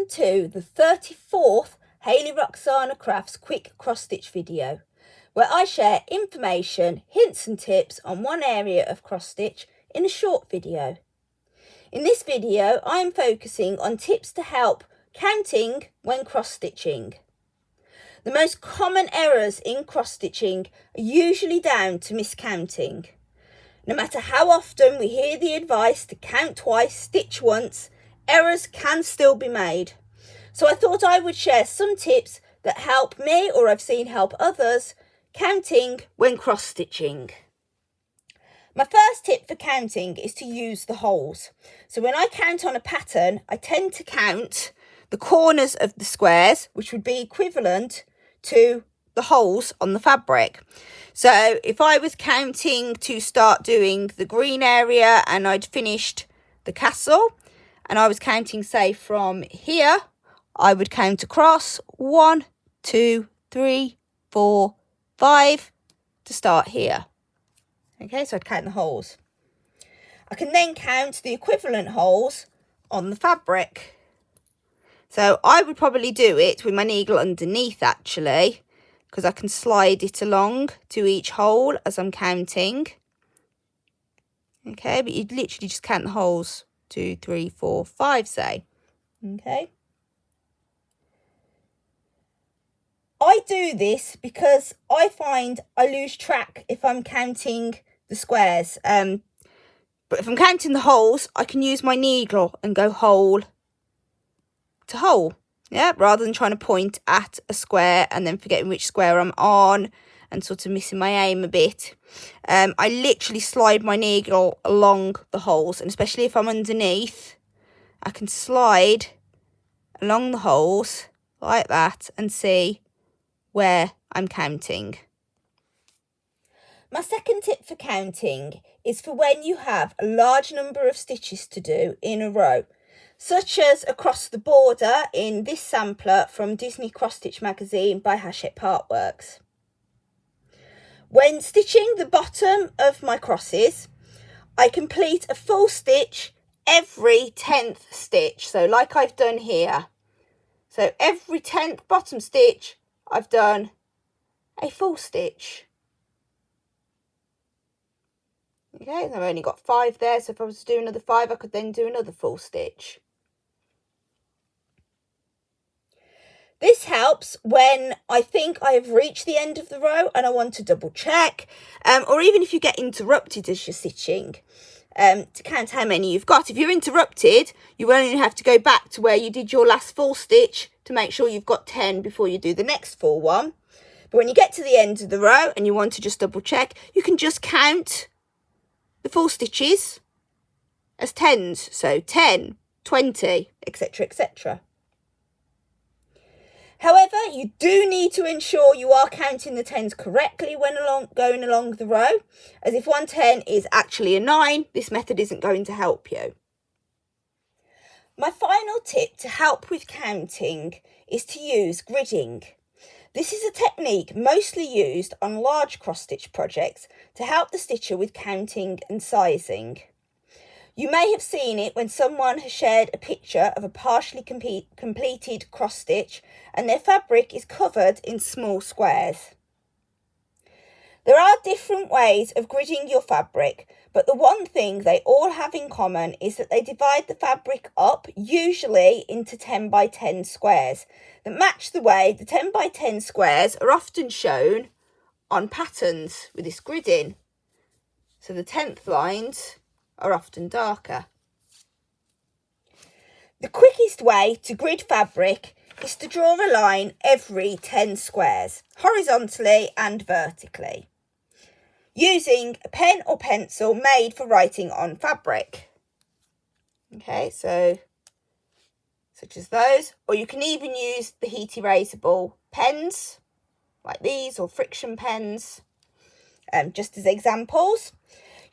welcome to the 34th Hayley-Roxanna Crafts quick cross stitch video, where I share information, hints and tips on one area of cross stitch in a short video. In this video I am focusing on tips to help counting when cross stitching. The most common errors in cross stitching are usually down to miscounting. No matter how often we hear the advice to count twice, stitch once, errors can still be made. So I thought I would share some tips that help me, or I've seen help others, counting when cross stitching. My first tip for counting is to use the holes. So when I count on a pattern, I tend to count the corners of the squares, which would be equivalent to the holes on the fabric. So if I was counting to start doing the green area and I'd finished the castle, and I was counting, say, from here, I would count across 1, 2, 3, 4, 5 to start here. Okay, so I'd count the holes. I can then count the equivalent holes on the fabric. So I would probably do it with my needle underneath, actually, because I can slide it along to each hole as I'm counting. Okay, but you'd literally just count the holes. 2, 3, 4, 5, say. Okay. I do this because I find I lose track if I'm counting the squares. But if I'm counting the holes, I can use my needle and go hole to hole. Yeah, rather than trying to point at a square and then forgetting which square I'm on and sort of missing my aim a bit. I literally slide my needle along the holes, and especially if I'm underneath, I can slide along the holes like that and see where I'm counting. My second tip for counting is for when you have a large number of stitches to do in a row, such as across the border in this sampler from Disney Cross Stitch magazine by Hachette Partworks. When stitching the bottom of my crosses, I complete a full stitch every 10th stitch. So like I've done here. So every 10th bottom stitch, I've done a full stitch. Okay, and I've only got 5 there. So if I was to do another 5, I could then do another full stitch. This helps when I think I have reached the end of the row and I want to double check, or even if you get interrupted as you're stitching, to count how many you've got. If you're interrupted, you only have to go back to where you did your last full stitch to make sure you've got 10 before you do the next full one. But when you get to the end of the row and you want to just double check, you can just count the full stitches as tens. So 10, 20, etc., etc. However, you do need to ensure you are counting the tens correctly when going along the row, as if one 10 is actually a 9, this method isn't going to help you. My final tip to help with counting is to use gridding. This is a technique mostly used on large cross-stitch projects to help the stitcher with counting and sizing. You may have seen it when someone has shared a picture of a partially completed cross stitch and their fabric is covered in small squares. There are different ways of gridding your fabric, but the one thing they all have in common is that they divide the fabric up, usually into 10 by 10 squares, that match the way the 10 by 10 squares are often shown on patterns with this gridding. So the 10th lines are often darker. The quickest way to grid fabric is to draw a line every 10 squares, horizontally and vertically, using a pen or pencil made for writing on fabric. Okay, so such as those, or you can even use the heat erasable pens like these, or friction pens, just as examples.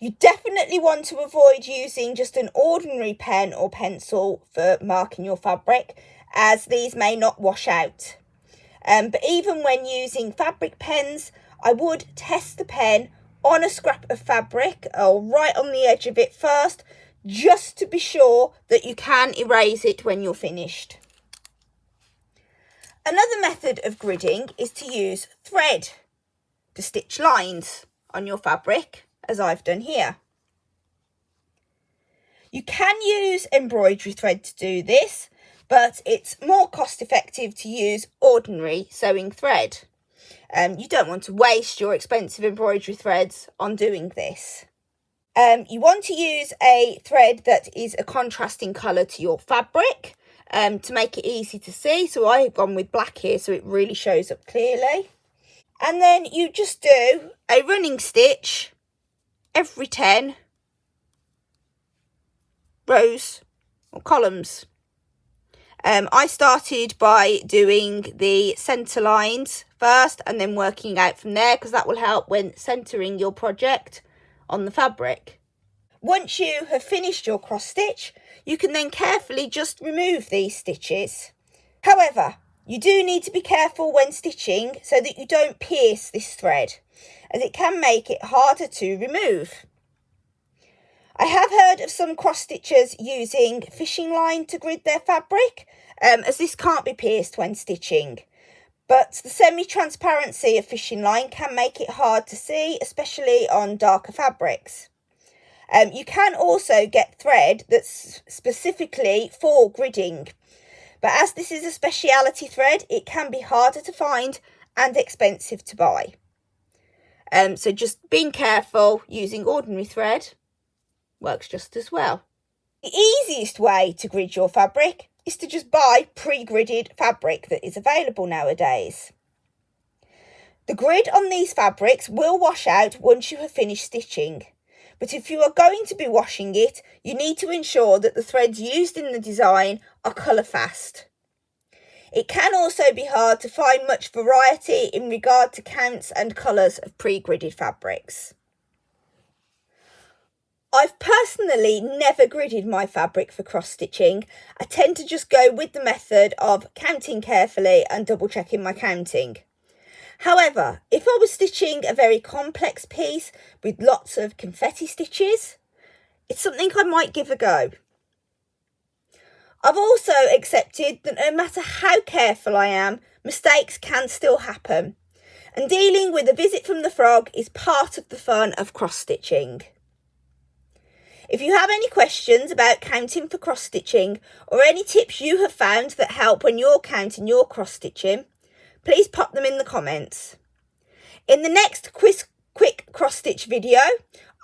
You definitely want to avoid using just an ordinary pen or pencil for marking your fabric, as these may not wash out. But even when using fabric pens, I would test the pen on a scrap of fabric or right on the edge of it first, just to be sure that you can erase it when you're finished. Another method of gridding is to use thread to stitch lines on your fabric, as I've done here. You can use embroidery thread to do this, but it's more cost effective to use ordinary sewing thread. You don't want to waste your expensive embroidery threads on doing this. You want to use a thread that is a contrasting colour to your fabric to make it easy to see. So I've gone with black here so it really shows up clearly. And then you just do a running stitch every 10 rows or columns. I started by doing the centre lines first and then working out from there, because that will help when centering your project on the fabric. Once you have finished your cross stitch, you can then carefully just remove these stitches. However, you do need to be careful when stitching so that you don't pierce this thread, as it can make it harder to remove. I have heard of some cross stitchers using fishing line to grid their fabric, as this can't be pierced when stitching. But the semi-transparency of fishing line can make it hard to see, especially on darker fabrics. You can also get thread that's specifically for gridding, but as this is a speciality thread, it can be harder to find and expensive to buy. So just being careful, using ordinary thread works just as well. The easiest way to grid your fabric is to just buy pre-gridded fabric that is available nowadays. The grid on these fabrics will wash out once you have finished stitching, but if you are going to be washing it, you need to ensure that the threads used in the design are colour fast. It can also be hard to find much variety in regard to counts and colours of pre-gridded fabrics. I've personally never gridded my fabric for cross stitching. I tend to just go with the method of counting carefully and double checking my counting. However, if I was stitching a very complex piece with lots of confetti stitches, it's something I might give a go. I've also accepted that no matter how careful I am, mistakes can still happen, and dealing with a visit from the frog is part of the fun of cross stitching. If you have any questions about counting for cross stitching, or any tips you have found that help when you're counting your cross stitching, please pop them in the comments. In the next quick cross stitch video,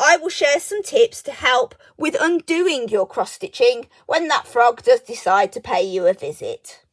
I will share some tips to help with undoing your cross stitching when that frog does decide to pay you a visit.